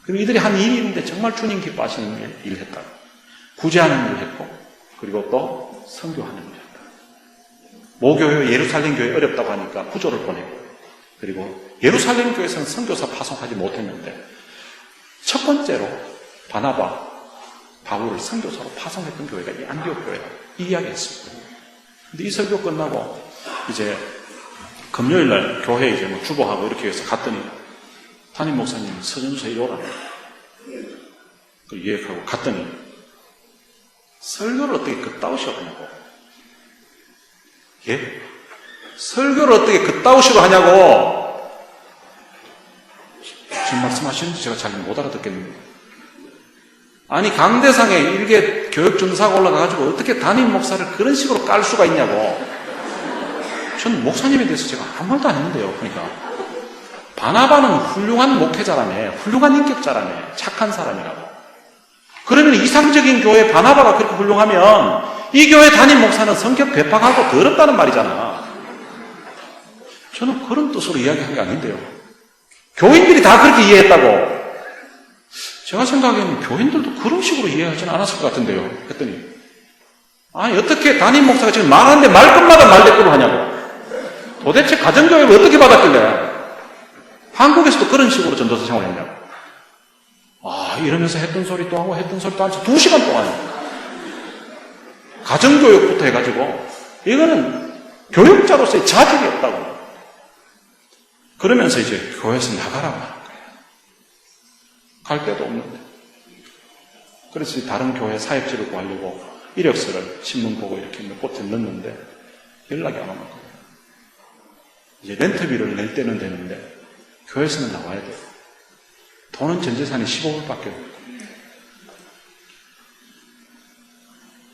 그리고 이들이 한 일인데 정말 주님 기뻐하시는 일을 했다. 구제하는 일을 했고, 그리고 또 선교하는 일을 했다. 모교회, 예루살렘 교회 어렵다고 하니까 구조를 보내고, 그리고 예루살렘 교회에서는 선교사 파송하지 못했는데 첫 번째로 바나바, 바울을 선교사로 파송했던 교회가 이 안디옥 교회다. 이 이야기했습니다. 근데 이 설교 끝나고 이제 금요일날 교회 이제 뭐 주보하고 이렇게 해서 갔더니 담임 목사님이 서준서 이리 오라고 예약하고 갔더니 설교를 어떻게 그따위식으로 하냐고. 예? 설교를 어떻게 그따위식으로 하냐고. 무슨 말씀하시는지 제가 잘 못 알아듣겠는데. 아니, 강대상에 일개 교육전사가 올라가가지고 어떻게 담임 목사를 그런 식으로 깔 수가 있냐고. 전 목사님에 대해서 제가 아무 말도 안 했는데요. 그러니까 바나바는 훌륭한 목회자라며, 훌륭한 인격자라며, 착한 사람이라고. 그러면 이상적인 교회 바나바가 그렇게 훌륭하면 이 교회 담임 목사는 성격 괴팍하고 더럽다는 말이잖아. 저는 그런 뜻으로 이야기한 게 아닌데요. 교인들이 다 그렇게 이해했다고. 제가 생각에는 교인들도 그런 식으로 이해하지는 않았을 것 같은데요. 했더니 아니 어떻게 담임 목사가 지금 말하는데 말끝마다 말대꾸를 하냐고. 도대체 가정교육을 어떻게 받았길래 한국에서도 그런 식으로 전도사 생활을 했냐고. 이러면서 했던 소리 또 하고 했던 소리 또 하면서 2시간 동안 가정교육부터 해가지고 이거는 교육자로서의 자질이 없다고. 그러면서 이제 교회에서 나가라고 하는 거예요. 갈 데도 없는데. 그래서 다른 교회 사역지를 구하려고 이력서를 신문 보고 이렇게 몇 곳에 넣었는데 연락이 안 오는 거예요. 이제 렌트비를 낼 때는 되는데 교회에서는 나와야 돼요. 돈은 전 재산이 15불밖에 없고.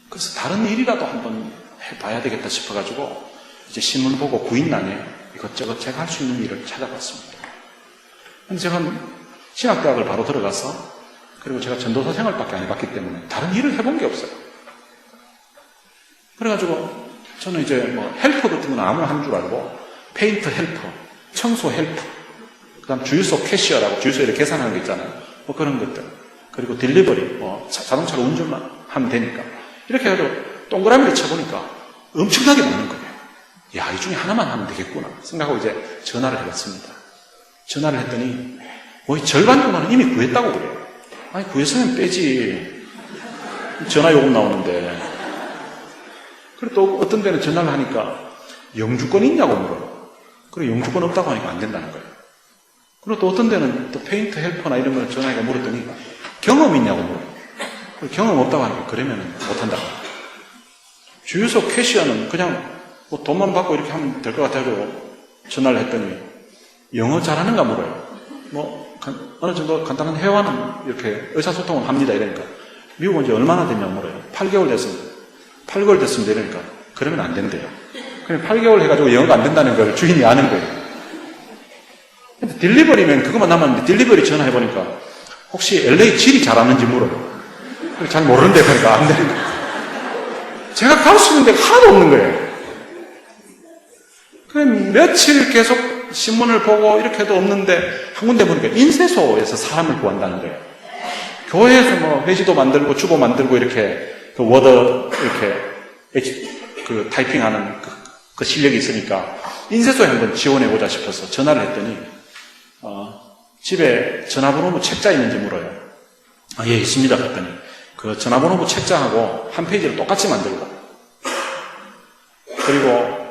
그래서 다른 일이라도 한번 해봐야 되겠다 싶어가지고 이제 신문 보고 구인란에 이것저것 제가 할 수 있는 일을 찾아봤습니다. 근데 제가 신학대학을 바로 들어가서 그리고 제가 전도사 생활밖에 안 해봤기 때문에 다른 일을 해본 게 없어요. 그래가지고 저는 이제 뭐 헬퍼 같은 건 아무나 하는 줄 알고 페인트 헬퍼, 청소 헬퍼, 그 다음 주유소 캐시어라고 주유소에 계산하는 거 있잖아요. 뭐 그런 것들. 그리고 딜리버리, 뭐 자동차로 운전만 하면 되니까. 이렇게 해가지고 동그라미를 쳐보니까 엄청나게 많은 거예요. 야, 이 중에 하나만 하면 되겠구나 생각하고 이제 전화를 해봤습니다. 전화를 했더니 거의 절반 정도는 이미 구했다고 그래요. 아니, 구했으면 빼지. 전화 요금 나오는데. 그리고 또 어떤 데는 전화를 하니까 영주권 있냐고 물어요. 그리고 영주권 없다고 하니까 안 된다는 거예요. 그리고 또 어떤 데는 또 페인트 헬퍼나 이런 걸 전화해서 물었더니 경험 있냐고 물어요. 그리고 경험 없다고 하니까 그러면 못한다고. 주유소 캐시어는 그냥 뭐 돈만 받고 이렇게 하면 될 것 같아가지고 전화를 했더니 영어 잘하는가 물어요. 뭐 어느 정도 간단한 회화는 이렇게 의사소통을 합니다 이러니까 미국 온 지 얼마나 됐냐고 물어요. 8개월 됐습니다. 8개월 됐습니다 이러니까 그러면 안 된대요. 그냥 8개월 해가지고 영어가 안 된다는 걸 주인이 아는 거예요. 근데 딜리버리면 그것만 남았는데 딜리버리 전화해보니까 혹시 LA 지리 잘하는지 물어요. 잘 모르는데 그러니까 안 되는 거예요. 제가 갈 수 있는 데가 하나도 없는 거예요. 그냥 며칠 계속 신문을 보고 이렇게 해도 없는데 한 군데 보니까 인쇄소에서 사람을 구한다는 거예요. 교회에서 뭐 회지도 만들고 주보 만들고 이렇게 그 워드 이렇게 그 타이핑하는 그 실력이 있으니까 인쇄소에 한번 지원해보자 싶어서 전화를 했더니 집에 전화번호부 책자 있는지 물어요. 아, 예, 있습니다. 그랬더니 그 전화번호부 책자하고 한 페이지를 똑같이 만들고 그리고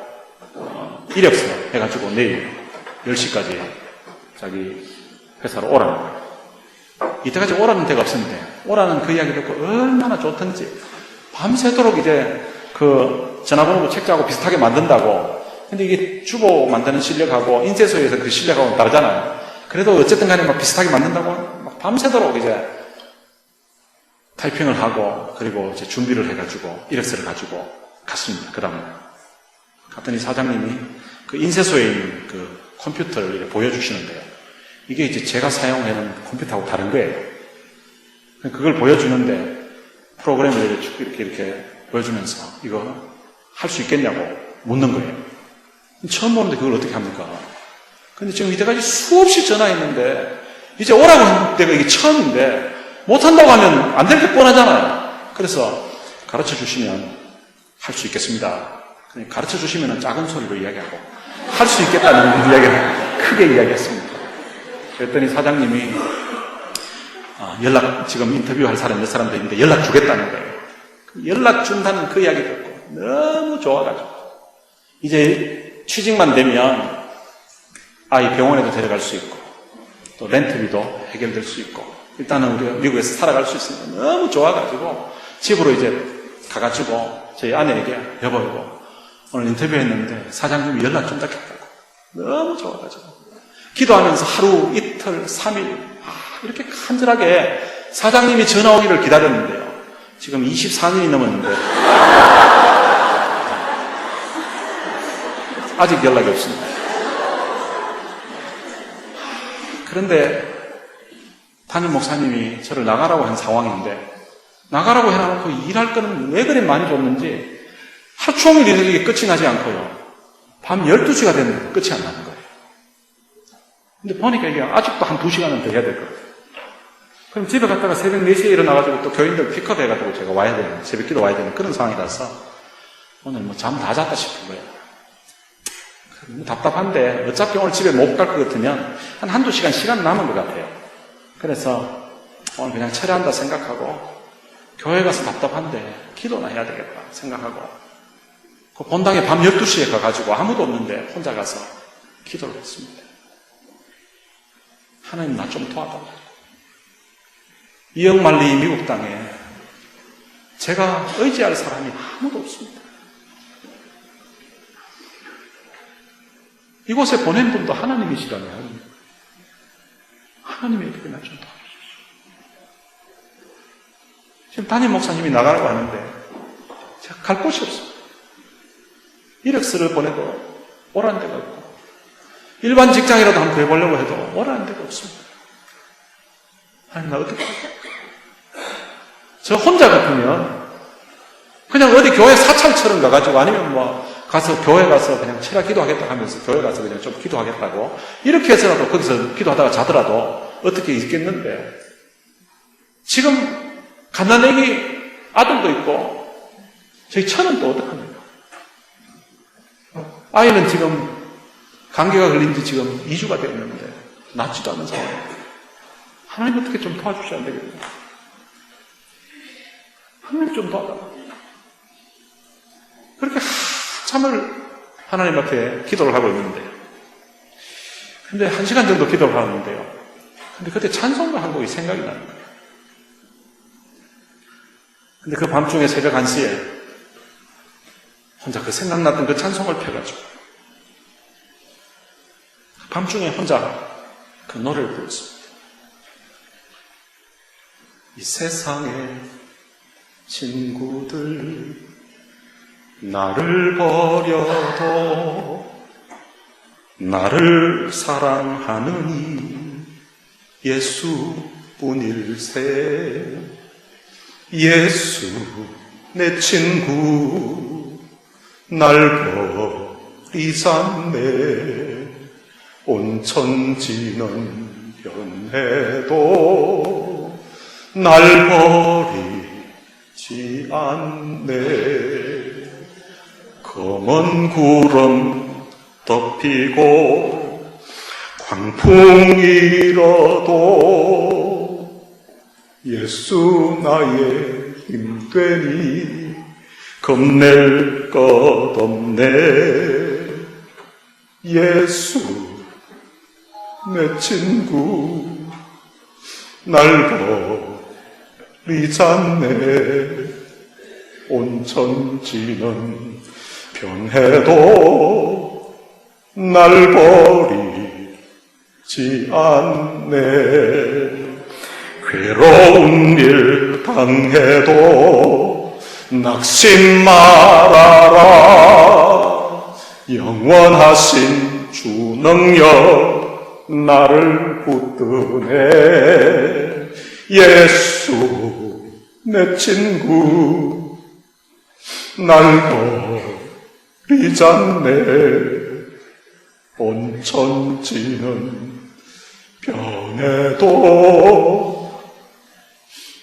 이력서 해가지고 내일 10시까지 자기 회사로 오라는 거예요. 이때까지 오라는 데가 없었는데 오라는 그 이야기 듣고 얼마나 좋던지 밤새도록 이제 그 전화번호부 책자하고 비슷하게 만든다고. 근데 이게 주보 만드는 실력하고 인쇄소에서 그 실력하고는 다르잖아요. 그래도 어쨌든 간에 막 비슷하게 만든다고 막 밤새도록 이제 타이핑을 하고 그리고 이제 준비를 해가지고 이력서를 가지고 갔습니다. 그 다음에 갔더니 사장님이 그 인쇄소에 있는 그 컴퓨터를 이렇게 보여주시는데요. 이게 이제 제가 사용하는 컴퓨터하고 다른 거예요. 그걸 보여주는데 프로그램을 이렇게 보여주면서 이거 할 수 있겠냐고 묻는 거예요. 처음 보는데 그걸 어떻게 합니까? 근데 지금 이때까지 수없이 전화했는데 이제 오라고 한 때가 이게 처음인데 못한다고 하면 안 될 게 뻔하잖아요. 그래서 가르쳐 주시면 할 수 있겠습니다. 가르쳐 주시면 작은 소리로 이야기하고 할 수 있겠다는 이야기를 크게 이야기했습니다. 그랬더니 사장님이 연락 지금 인터뷰할 사람 몇 사람도 있는데 연락 주겠다는 거예요. 연락 준다는 그 이야기 듣고 너무 좋아가지고 이제 취직만 되면 아이 병원에도 데려갈 수 있고 또 렌트비도 해결될 수 있고 일단은 우리가 미국에서 살아갈 수 있으니까 너무 좋아가지고 집으로 이제 가가지고 저희 아내에게 여보 오늘 인터뷰했는데 사장님이 연락 준다 했다고 너무 좋아가지고 기도하면서 하루 이틀 3일 이렇게 간절하게 사장님이 전화 오기를 기다렸는데요. 지금 24년이 넘었는데 아직 연락이 없습니다. 그런데 담임 목사님이 저를 나가라고 한 상황인데 나가라고 해놓고 일할 거는 왜 그래 많이 줬는지 하루 종일 이게 끝이 나지 않고요. 밤 12시가 됐는데 끝이 안 나는 거예요. 근데 보니까 이게 아직도 한 2시간은 더 해야 될 거예요. 그럼 집에 갔다가 새벽 4시에 일어나가지고 또 교인들 픽업 해가지고 제가 와야 되는, 새벽 기도 와야 되는 그런 상황이라서 오늘 뭐 잠 다 잤다 싶은 거예요. 답답한데 어차피 오늘 집에 못 갈 것 같으면 한 한두 시간 남은 것 같아요. 그래서 오늘 그냥 철회한다 생각하고 교회 가서 답답한데 기도나 해야 되겠다 생각하고 그 본당에 밤 12시에 가가지고 아무도 없는데 혼자 가서 기도를 했습니다. 하나님 나 좀 도와달라고. 이역만리 미국 땅에 제가 의지할 사람이 아무도 없습니다. 이곳에 보낸 분도 하나님이시라면 하나님의 그게 나 좀 도와주십시오. 지금 담임 목사님이 나가라고 하는데 제가 갈 곳이 없습니다. 이력서를 보내도 오라는 데가 없고 일반 직장이라도 한번 구해보려고 해도 오라는 데가 없습니다. 하나님 나 어떻게 할까요? 저 혼자 같으면 그냥 어디 교회 사찰처럼 가가지고 아니면 뭐 가서 교회 가서 그냥 철야 기도하겠다 하면서 교회 가서 그냥 좀 기도하겠다고 이렇게 해서라도 거기서 기도하다가 자더라도 어떻게 있겠는데 지금 갓난애기 아들도 있고 저희 처는 또 어떡합니까? 아이는 지금 감기가 걸린 지 지금 2주가 됐는데 낫지도 않는 상황입니다. 하나님 어떻게 좀 도와주셔야 안 되겠냐. 하나님 좀 도와달라. 그렇게 한참을 하나님 앞에 기도를 하고 있는데, 근데 1시간 정도 기도를 하는데요. 근데 그때 찬송가 한 곡이 생각이 나는 거예요. 근데 그 밤중에 새벽 1시에 혼자 그 생각났던 그 찬송을 펴가지고 밤중에 혼자 그 노래를 불렀습니다. 이 세상의 친구들 나를 버려도 나를 사랑하느니 예수뿐일세. 예수 내 친구 날 버리잖네. 온 천지는 변해도 날 버리지 않네. 검은 구름 덮이고 광풍이라도 예수 나의 힘되니 겁낼 것 없네. 예수 내 친구 날 버리잖네. 온 천지는 변해도 날 버리지 않네. 괴로운 일 당해도 낙심 말아라. 영원하신 주 능력 나를 붙드네. 예수 내 친구 날 버리잖네. 온 천지는 변해도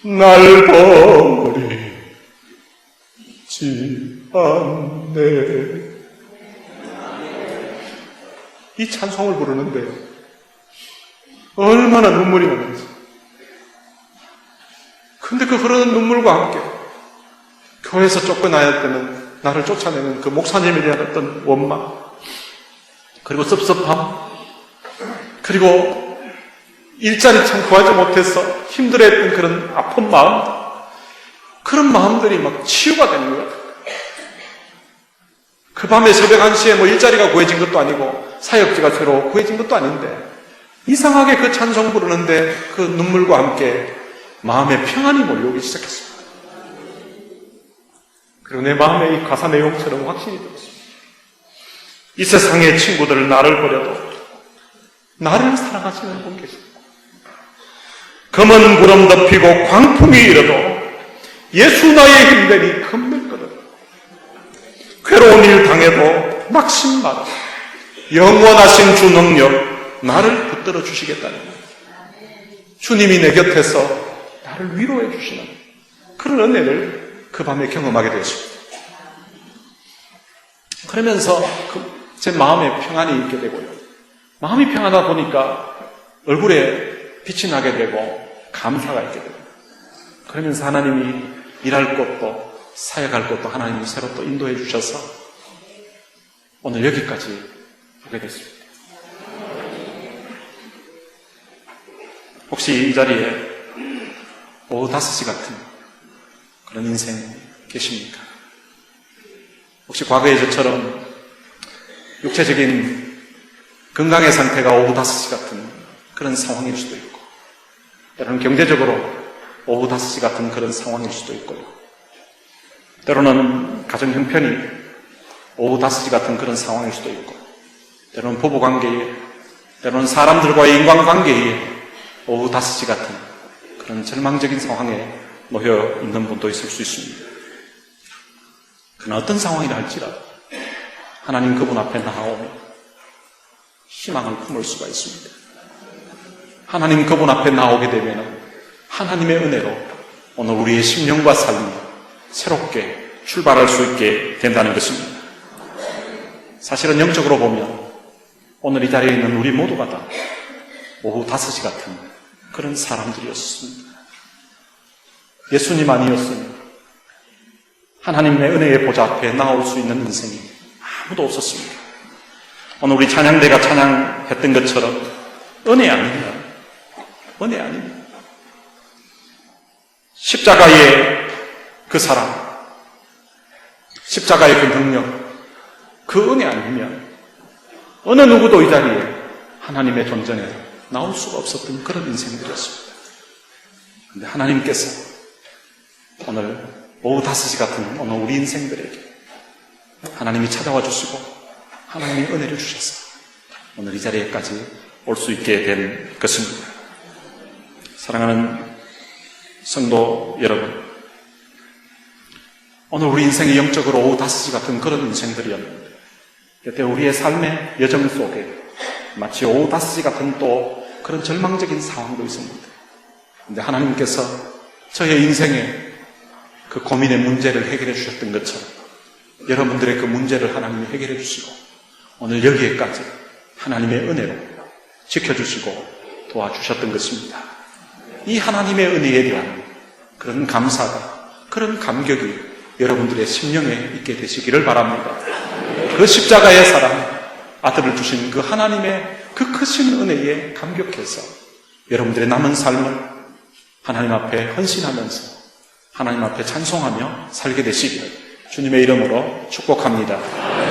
날 버리지 않네. 이 찬송을 부르는데 얼마나 눈물이 나는지. 근데 그 흐르는 눈물과 함께 교회에서 쫓겨나야 되는, 나를 쫓아내는 그 목사님에 대한 어떤 원망, 그리고 섭섭함, 그리고 일자리 참 구하지 못해서 힘들어했던 그런 아픈 마음, 그런 마음들이 막 치유가 되는 것 같아요. 그 밤에 새벽 1시에 뭐 일자리가 구해진 것도 아니고 사역지가 새로 구해진 것도 아닌데 이상하게 그 찬송 부르는데 그 눈물과 함께 마음에 평안이 몰려오기 시작했습니다. 그리고 내 마음에 이 가사 내용처럼 확신이 들었습니다. 이 세상의 친구들 나를 버려도 나를 사랑하시는 분 계십니다. 검은 구름 덮이고 광풍이 일어도 예수 나의 힘되니 겁낼 것 없다. 괴로운 일 당해도 낙심 마라. 영원하신 주 능력 나를 붙들어 주시겠다는 거예요. 주님이 내 곁에서 나를 위로해 주시는 그런 은혜를 그 밤에 경험하게 되었습니다. 그러면서 제 마음에 평안이 있게 되고요. 마음이 평안하다 보니까 얼굴에 빛이 나게 되고 감사가 있게 되고, 그러면서 하나님이 일할 곳도 사역할 곳도 하나님이 새로 또 인도해 주셔서 오늘 여기까지 오게 됐습니다. 혹시 이 자리에 오후 5시 같은 그런 인생 계십니까? 혹시 과거의 저처럼 육체적인 건강의 상태가 오후 5시 같은 그런 상황일 수도 있고, 때로는 경제적으로 오후 5시 같은 그런 상황일 수도 있고요. 때로는 가정 형편이 오후 5시 같은 그런 상황일 수도 있고, 때로는 부부관계에, 때로는 사람들과의 인간관계에 오후 5시 같은 그런 절망적인 상황에 놓여 있는 분도 있을 수 있습니다. 그러나 어떤 상황이라 할지라도 하나님 그분 앞에 나아오며 희망을 품을 수가 있습니다. 하나님 그분 앞에 나오게 되면 하나님의 은혜로 오늘 우리의 심령과 삶이 새롭게 출발할 수 있게 된다는 것입니다. 사실은 영적으로 보면 오늘 이 자리에 있는 우리 모두가 다 오후 5시 같은 그런 사람들이었습니다. 예수님 아니었으면 하나님의 은혜의 보좌 앞에 나올 수 있는 인생이 아무도 없었습니다. 오늘 우리 찬양대가 찬양했던 것처럼 은혜 아닙니다. 은혜 아닙니다. 십자가의 그 사랑, 십자가의 그 능력, 그 은혜 아니면 어느 누구도 이 자리에 하나님의 존전에 나올 수가 없었던 그런 인생들이었습니다. 그런데 하나님께서 오늘 오후 5시 같은 오늘 우리 인생들에게 하나님이 찾아와 주시고 하나님이 은혜를 주셔서 오늘 이 자리에까지 올 수 있게 된 것입니다. 사랑하는 성도 여러분, 오늘 우리 인생이 영적으로 오후 5시 같은 그런 인생들이었는데 그때 우리의 삶의 여정 속에 마치 오후 5시 같은 또 그런 절망적인 상황도 있습니다. 그런데 하나님께서 저의 인생에 그 고민의 문제를 해결해 주셨던 것처럼 여러분들의 그 문제를 하나님이 해결해 주시고 오늘 여기에까지 하나님의 은혜로 지켜주시고 도와주셨던 것입니다. 이 하나님의 은혜에 대한 그런 감사가, 그런 감격이 여러분들의 심령에 있게 되시기를 바랍니다. 그 십자가의 사랑, 아들을 주신 그 하나님의 그 크신 은혜에 감격해서 여러분들의 남은 삶을 하나님 앞에 헌신하면서 하나님 앞에 찬송하며 살게 되시기를 주님의 이름으로 축복합니다.